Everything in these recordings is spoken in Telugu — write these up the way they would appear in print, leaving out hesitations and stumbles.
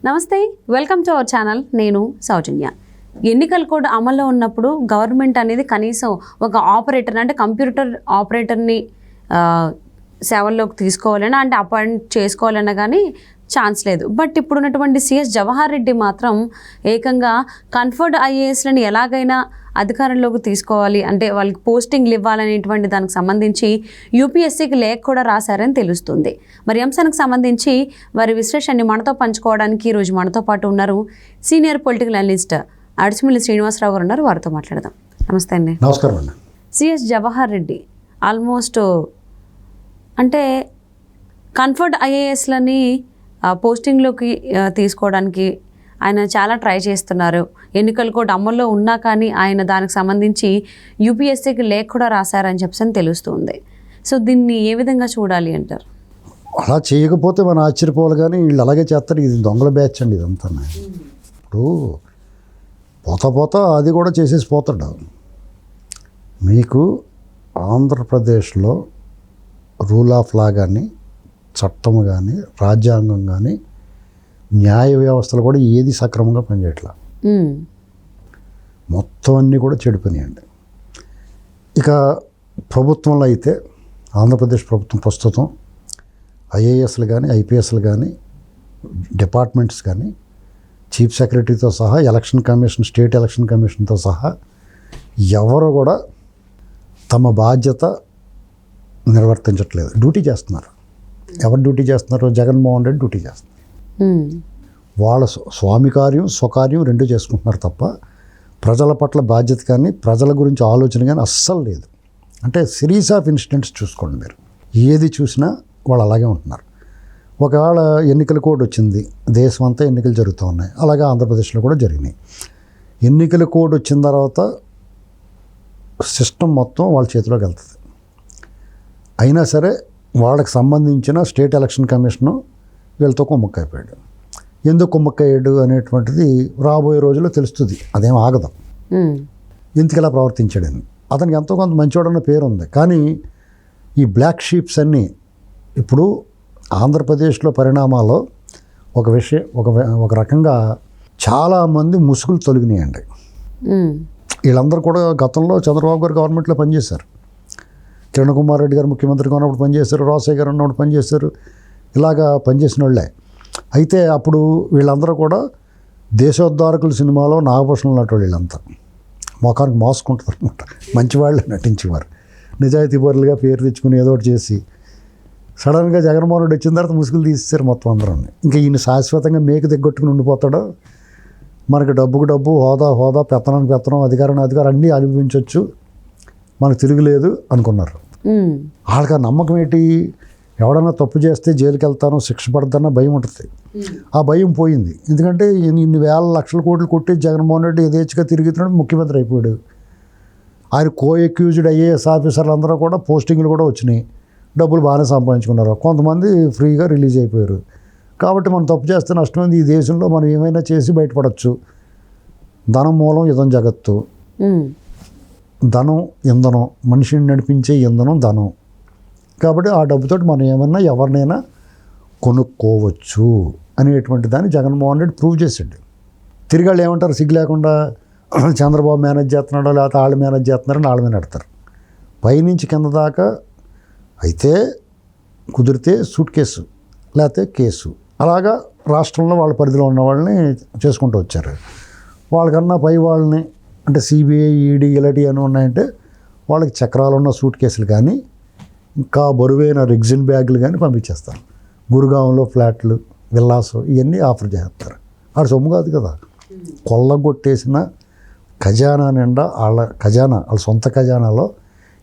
నమస్తే, వెల్కమ్ టు అవర్ ఛానల్. నేను సౌజన్య. ఎన్నికల కోడ్ అమల్లో ఉన్నప్పుడు గవర్నమెంట్ అనేది కనీసం ఒక ఆపరేటర్ అంటే కంప్యూటర్ ఆపరేటర్ని సేవల్లోకి తీసుకోవాలన్నా అంటే అపాయింట్ చేసుకోవాలన్నా కానీ ఛాన్స్ లేదు. బట్ ఇప్పుడున్నటువంటి సిఎస్ జవహర్ రెడ్డి మాత్రం ఏకంగా కన్ఫర్డ్ ఐఏఎస్లను ఎలాగైనా అధికారంలోకి తీసుకోవాలి అంటే వాళ్ళకి పోస్టింగ్లు ఇవ్వాలనేటువంటి దానికి సంబంధించి యూపీఎస్సీకి లేఖ కూడా రాశారని తెలుస్తుంది. మరి అంశానికి సంబంధించి వారి విశ్లేషణని మనతో పంచుకోవడానికి ఈరోజు మనతో పాటు ఉన్నారు సీనియర్ పొలిటికల్ అనలిస్ట్ అడిసిమిల్లి శ్రీనివాసరావు గారు ఉన్నారు. వారితో మాట్లాడదాం. నమస్తే అండి. నమస్కారం అండి. సిఎస్ జవహర్ రెడ్డి ఆల్మోస్ట్ అంటే కన్ఫర్డ్ ఐఏఎస్లని పోస్టింగ్లోకి తీసుకోవడానికి ఆయన చాలా ట్రై చేస్తున్నారు. ఎన్నికల కోడ్ అమల్లో ఉన్నా కానీ ఆయన దానికి సంబంధించి యూపీఎస్సీకి లేఖ కూడా రాశారని చెప్పని తెలుస్తుంది. సో దీన్ని ఏ విధంగా చూడాలి అంటారు? అలా చేయకపోతే మనం ఆశ్చర్యపోవాలి, కానీ వీళ్ళు అలాగే చేస్తారు. ఇది దొంగల బ్యాచ్ అండి ఇదంతా. ఇప్పుడు పోతా అది కూడా చేసేసి పోతాడు. మీకు ఆంధ్రప్రదేశ్లో రూల్ ఆఫ్ లా కానీ చట్టం కానీ రాజ్యాంగం కానీ న్యాయ వ్యవస్థలు కూడా ఏది సక్రమంగా పనిచేయట్లా. మొత్తం అన్నీ కూడా చెడిపోయినాయండి. ఇక ప్రభుత్వంలో అయితే ఆంధ్రప్రదేశ్ ప్రభుత్వం ప్రస్తుతం ఐఏఎస్లు కానీ ఐపీఎస్లు కానీ డిపార్ట్మెంట్స్ కానీ చీఫ్ సెక్రటరీతో సహా ఎలక్షన్ కమిషన్ స్టేట్ ఎలక్షన్ కమిషన్తో సహా ఎవరు కూడా తమ బాధ్యత నిర్వర్తించట్లేదు. డ్యూటీ చేస్తున్నారు. ఎవరు డ్యూటీ చేస్తున్నారు? జగన్మోహన్ రెడ్డి డ్యూటీ చేస్తున్నారు. వాళ్ళ స్వామి కార్యం స్వకార్యం రెండు చేసుకుంటున్నారు తప్ప ప్రజల పట్ల బాధ్యత కానీ ప్రజల గురించి ఆలోచన కానీ అస్సలు లేదు. అంటే సిరీస్ ఆఫ్ ఇన్సిడెంట్స్ చూసుకోండి మీరు. ఏది చూసినా వాళ్ళు అలాగే ఉంటున్నారు. ఒకవేళ ఎన్నికల కోడ్ వచ్చింది, దేశం అంతా ఎన్నికలు జరుగుతూ ఉన్నాయి. అలాగే ఆంధ్రప్రదేశ్లో కూడా జరిగినాయి. ఎన్నికల కోడ్ వచ్చిన తర్వాత సిస్టమ్ మొత్తం వాళ్ళ చేతిలోకి వెళ్తుంది. అయినా సరే వాళ్ళకి సంబంధించిన స్టేట్ ఎలక్షన్ కమిషను వీళ్ళతో కుమ్మక్కైపోయాడు. ఎందుకు కుమ్మక్కయ్యాడు అనేటువంటిది రాబోయే రోజుల్లో తెలుస్తుంది. అదేం ఆగదు. ఎందుకు ఇలా ప్రవర్తించాడని. అతనికి ఎంతో కొంత మంచివాడన్న పేరు ఉంది. కానీ ఈ బ్లాక్ షీప్స్ అన్నీ ఇప్పుడు ఆంధ్రప్రదేశ్లో పరిణామాల్లో ఒక విషయం ఒక రకంగా చాలామంది ముసుగులు తొలగినాయండి. వీళ్ళందరూ కూడా గతంలో చంద్రబాబు గారు గవర్నమెంట్లో పనిచేశారు. కిరణ్ కుమార్ రెడ్డి గారు ముఖ్యమంత్రిగా ఉన్నప్పుడు పనిచేశారు. రాజశేఖర్ గారు ఉన్నప్పుడు పనిచేశారు. ఇలాగా పనిచేసిన వాళ్ళే. అయితే అప్పుడు వీళ్ళందరూ కూడా దేశోద్ధారకుల సినిమాలో నాగభూషణం లాంటి వాళ్ళు వీళ్ళంతా మొఖానికి మోసుకుంటారు అనమాట. మంచివాళ్ళే నటించేవారు. నిజాయితీ పరులుగా పేరు తెచ్చుకుని ఏదో ఒకటి చేసి సడన్గా జగన్మోహన్ రెడ్డి వచ్చిన తర్వాత ముసుగులు తీసేశారు మొత్తం అందరూ. ఇంకా ఈయన శాశ్వతంగా మేకు దిగ్గొట్టుకుని ఉండిపోతాడో, మనకి డబ్బుకు డబ్బు, హోదా, పెత్తనం, అధికారం అన్నీ అనుభవించవచ్చు, మనకు తిరుగులేదు అనుకున్నారు. వాళ్ళకి ఆ నమ్మకం ఏంటి? ఎవడన్నా తప్పు చేస్తే జైలుకి వెళ్తానో శిక్ష పడతానో భయం ఉంటుంది. ఆ భయం పోయింది. ఎందుకంటే ఇన్ని వేల లక్షల కోట్లు కొట్టి జగన్మోహన్ రెడ్డి యథేచ్ఛగా తిరుగుతున్నాడు, ముఖ్యమంత్రి అయిపోయాడు. ఆయన అక్యూజ్డ్ ఐఏఎస్ ఆఫీసర్లు అందరూ కూడా పోస్టింగ్లు కూడా వచ్చినాయి. డబ్బులు బాగానే సంపాదించుకున్నారు. కొంతమంది ఫ్రీగా రిలీజ్ అయిపోయారు. కాబట్టి మనం తప్పు చేస్తే నష్టమైంది. ఈ దేశంలో మనం ఏమైనా చేసి బయటపడవచ్చు. ధనం మూలం ఇదం జగత్తు. ధనం ఇంధనం, మనిషిని నడిపించే ఇంధనం ధనం. కాబట్టి ఆ డబ్బుతో మనం ఏమన్నా ఎవరినైనా కొనుక్కోవచ్చు అనేటువంటి దాన్ని జగన్మోహన్ రెడ్డి ప్రూవ్ చేసాడు. తిరిగి వాళ్ళు ఏమంటారు? సిగ్గు లేకుండా చంద్రబాబు మేనేజ్ చేస్తున్నాడో లేకపోతే వాళ్ళు మేనేజ్ చేస్తున్నారని వాళ్ళ మీద పెడతారు. పైనుంచి కింద దాకా అయితే కుదిరితే సూట్ కేసు లేకపోతే కేసు, అలాగా రాష్ట్రంలో వాళ్ళ పరిధిలో ఉన్న వాళ్ళని చేసుకుంటూ వచ్చారు. వాళ్ళకన్నా పై వాళ్ళని అంటే సిబిఐ, ఈడీ ఇలాంటివి అని ఉన్నాయంటే వాళ్ళకి చక్రాలు ఉన్న సూట్ కేసులు కానీ ఇంకా బరువైన రెగ్జిన్ బ్యాగులు కానీ పంపించేస్తారు. గురుగాంలో ఫ్లాట్లు, విల్లాసు ఇవన్నీ ఆఫర్ చేస్తారు. ఆడ సొమ్ము కాదు కదా, కొల్లగొట్టేసిన ఖజానా నిండా వాళ్ళ సొంత ఖజానాలో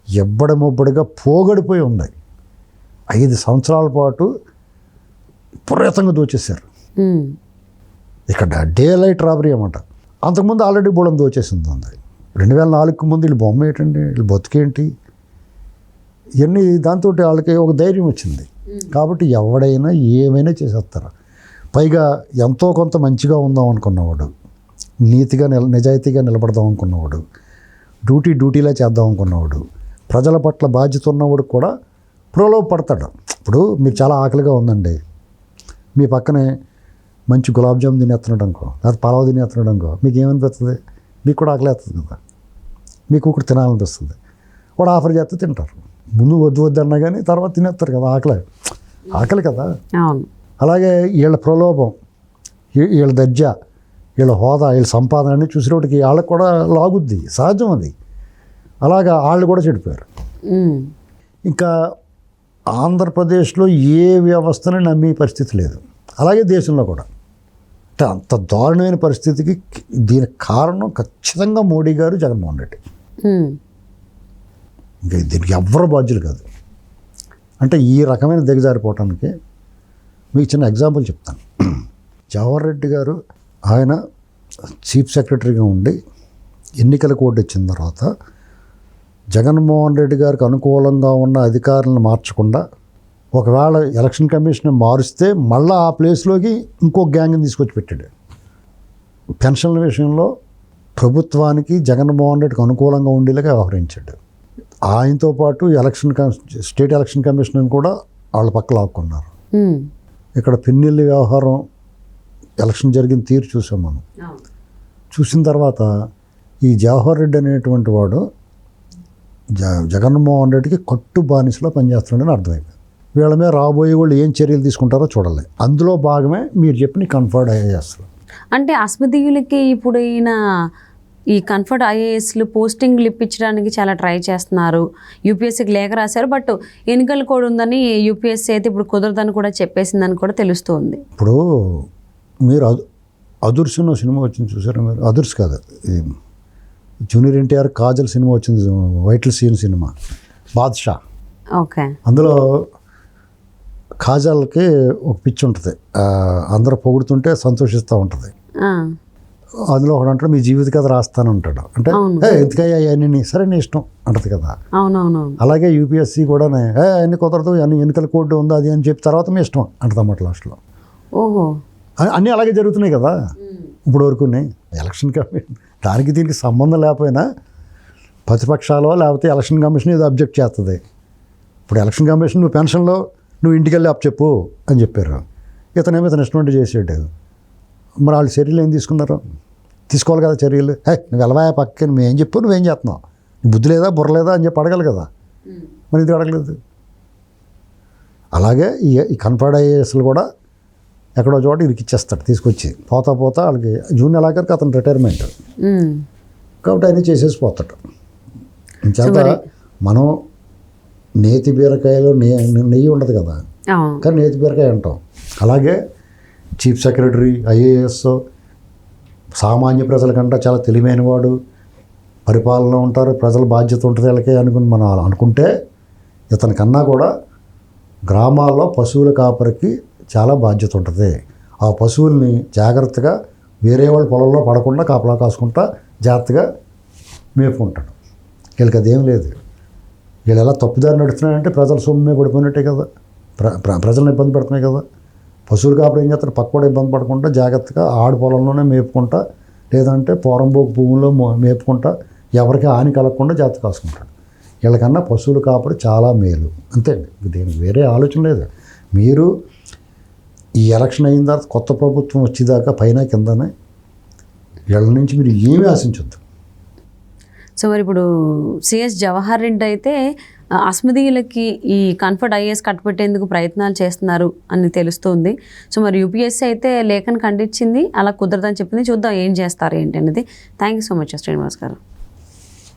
ఎబ్బడమొబ్బడిగా పోగడిపోయి ఉన్నాయి. 5 సంవత్సరాల పాటు విపరీతంగా దోచేశారు. ఇక్కడ డే లైట్ రాబరీ అన్నమాట. అంతకుముందు ఆల్రెడీ బోళం దోచేసింది ఉంది. 2004 ముందు వీళ్ళు బొమ్మ ఏంటండి, వీళ్ళు బతికేంటి, ఇవన్నీ దాంతో వాళ్ళకి ఒక ధైర్యం వచ్చింది. కాబట్టి ఎవడైనా ఏమైనా చేసేస్తారు. పైగా ఎంతో కొంత మంచిగా ఉందాం అనుకున్నవాడు, నీతిగా నిజాయితీగా నిలబడదాం అనుకున్నవాడు, డ్యూటీలా చేద్దాం అనుకున్నవాడు, ప్రజల పట్ల బాధ్యత ఉన్నవాడు కూడా ప్రలోభపడతాడు. ఇప్పుడు మీకు చాలా ఆకలిగా ఉందండి, మీ పక్కనే మంచి గులాబ్ జామ్ తినేస్తున్నాడు అనుకో, లేకపోతే పలావ్ తినేస్తున్నాడు అనుకో, మీకు ఏమనిపిస్తుంది? మీకు కూడా ఆకలేస్తుంది కదా, మీకు కూడా తినాలనిపిస్తుంది. వాడు ఆఫర్ చేస్తే తింటారు. ముందు వద్దు వద్దు అన్నా కానీ తర్వాత తినేస్తారు కదా, ఆకలి కదా. అవును. అలాగే వీళ్ళ ప్రలోభం, వీళ్ళ దర్జా, వీళ్ళ హోదా, వీళ్ళ సంపాదన అన్ని చూసినప్పటికి వాళ్ళకి కూడా లాగుద్ది, సహజం అది. అలాగా వాళ్ళు కూడా చెడిపోయారు. ఇంకా ఆంధ్రప్రదేశ్లో ఏ వ్యవస్థని నమ్మే పరిస్థితి లేదు, అలాగే దేశంలో కూడా. అంటే అంత దారుణమైన పరిస్థితికి దీనికి కారణం ఖచ్చితంగా మోడీ గారు, జగన్మోహన్ రెడ్డి. ఇంకా దీనికి ఎవ్వరు బాధ్యులు కాదు. అంటే ఈ రకమైన దిగజారిపోవటానికి మీకు చిన్న ఎగ్జాంపుల్ చెప్తాను. జవహర్ రెడ్డి గారు ఆయన చీఫ్ సెక్రటరీగా ఉండి ఎన్నికల కోడ్ వచ్చిన తర్వాత జగన్మోహన్ రెడ్డి గారికి అనుకూలంగా ఉన్న అధికారులను మార్చకుండా, ఒకవేళ ఎలక్షన్ కమిషన్ మారుస్తే మళ్ళీ ఆ ప్లేస్లోకి ఇంకో గ్యాంగ్ని తీసుకొచ్చి పెట్టాడు. పెన్షన్ల విషయంలో ప్రభుత్వానికి జగన్మోహన్ రెడ్డికి అనుకూలంగా ఉండేలాగా వ్యవహరించాడు. ఆయనతో పాటు స్టేట్ ఎలక్షన్ కమిషన్ కూడా వాళ్ళ పక్క లాక్కున్నారు. ఇక్కడ పిన్నెల్లి వ్యవహారం, ఎలక్షన్ జరిగిన తీరు చూసాం మనం. చూసిన తర్వాత ఈ జవహర్ రెడ్డి అనేటువంటి వాడు జగన్మోహన్ రెడ్డికి కట్టు బానిసలో పనిచేస్తున్నాడని అర్థమైంది. వీళ్ళ మీద రాబోయే వాళ్ళు ఏం చర్యలు తీసుకుంటారో చూడాలి. అందులో భాగమే మీరు చెప్పిన కన్ఫర్డ్ ఐఏఎస్లు. అంటే అస్మదీయులకి ఇప్పుడు ఈ కన్ఫర్డ్ ఐఏఎస్లు పోస్టింగ్లు ఇప్పించడానికి చాలా ట్రై చేస్తున్నారు. యూపీఎస్సీకి లేఖ రాశారు, బట్ ఎన్నికల కోడ్ ఉందని యూపీఎస్సీ అయితే ఇప్పుడు కుదరదని కూడా చెప్పేసిందని కూడా తెలుస్తుంది. ఇప్పుడు మీరు అదుర్స్ అనే సినిమా వచ్చింది చూసారా మీరు? అదుర్స్ కాదు, జూనియర్ ఎన్టీఆర్ కాజల్ సినిమా వచ్చింది, వైటల్ సీన్ సినిమా, బాద్షా. ఓకే. అందులో కాజల్కి ఒక పిచ్చి ఉంటుంది, అందరూ పొగుడుతుంటే సంతోషిస్తూ ఉంటుంది. అందులో ఒకడు అంటాడు మీ జీవిత కథ రాస్తాను అంటాడు. అంటే ఎందుకయ్యా అన్ని, సరే నీ ఇష్టం అంటది కదా. అవునవును. అలాగే యూపీఎస్సీ కూడా అన్ని కుదరదు, అన్ని ఎన్నికల కోడ్ ఉంది అది అని చెప్పి తర్వాత మీ ఇష్టం అంటది అన్నమాట లాస్ట్లో. ఓహో, అన్నీ అలాగే జరుగుతున్నాయి కదా ఇప్పుడు వరకు. ఎలక్షన్ కమిషన్ దానికి దీనికి సంబంధం లేకపోయినా ప్రతిపక్షాలు లేకపోతే ఎలక్షన్ కమిషన్ ఇది అబ్జెక్ట్ చేస్తుంది. ఇప్పుడు ఎలక్షన్ కమిషన్ నువ్వు పెన్షన్లో నువ్వు ఇంటికి వెళ్ళి చెప్పు అని చెప్పారు, ఇతనేమో ఇతను ఇష్టం చేసాడు. మరి వాళ్ళు చర్యలు ఏం తీసుకున్నారు? తీసుకోవాలి కదా చర్యలు. నువ్వు వెళ్ళవా పక్కన, నువ్వేం చెప్పు, నువ్వేం చేస్తున్నావు, నీ బుద్ధి లేదా బుర్ర లేదా అని చెప్పి అడగాలి కదా, మరి ఇది అడగలేదు. అలాగే ఈ కన్ఫర్డ్ ఐఏఎస్లు కూడా ఎక్కడో చోట ఇరికిచ్చేస్తాడు తీసుకొచ్చి, పోతా వాళ్ళకి జూన్ నెలాఖరికి అతను రిటైర్మెంట్ కాబట్టి ఆయన చేసేసి పోతాడు. చేత మనం నేతి బీరకాయలో నెయ్యి ఉండదు కదా, కానీ నేతి బీరకాయ అంటాం. అలాగే చీఫ్ సెక్రటరీ ఐఏఎస్ సామాన్య ప్రజల కంటే చాలా తెలివైన వాడు, పరిపాలన ఉంటారు, ప్రజల బాధ్యత ఉంటుంది వీళ్ళకి అనుకుని మనం అనుకుంటే, ఇతని కన్నా కూడా గ్రామాల్లో పశువుల కాపరికి చాలా బాధ్యత ఉంటుంది. ఆ పశువుల్ని జాగ్రత్తగా వేరే వాళ్ళ పొలంలో పడకుండా కాపలా కాసుకుంటా జాగ్రత్తగా మేపుకుంటాడు. వీళ్ళకి అదేం లేదు. వీళ్ళు ఎలా తప్పుదారి నడుస్తున్నాయంటే ప్రజల సొమ్మే పడిపోయినట్టే కదా, ప్రజలను ఇబ్బంది పడుతున్నాయి కదా. పశువులు కాపురం ఏం చేస్తారు, పక్క కూడా ఇబ్బంది పడకుండా జాగ్రత్తగా ఆడి పొలంలోనే మేపుకుంటా, లేదంటే పోరంబోకు భూముల్లో మేపుకుంటా, ఎవరికి హాని కలగకుండా జాగ్రత్త కాసుకుంటాడు. వీళ్ళకన్నా పశువులు కాపురం చాలా మేలు, అంతే. దీనికి వేరే ఆలోచన లేదు. మీరు ఈ ఎలక్షన్ అయిన తర్వాత కొత్త ప్రభుత్వం వచ్చేదాకా పైన కిందనే వీళ్ళ నుంచి మీరు ఏమీ ఆశించొద్దు. సో మరి ఇప్పుడు సిఎస్ జవహర్ రెడ్డి అయితే అస్మదీయులకి ఈ కన్ఫర్డ్ ఐఏఎస్ కట్టబెట్టేందుకు ప్రయత్నాలు చేస్తున్నారు అని తెలుస్తుంది. సో మరి యూపీఎస్సీ అయితే లేఖను ఖండించింది, అలా కుదరదని చెప్పింది. చూద్దాం ఏం చేస్తారు ఏంటి అనేది. Thank you so much Srinivas గారు.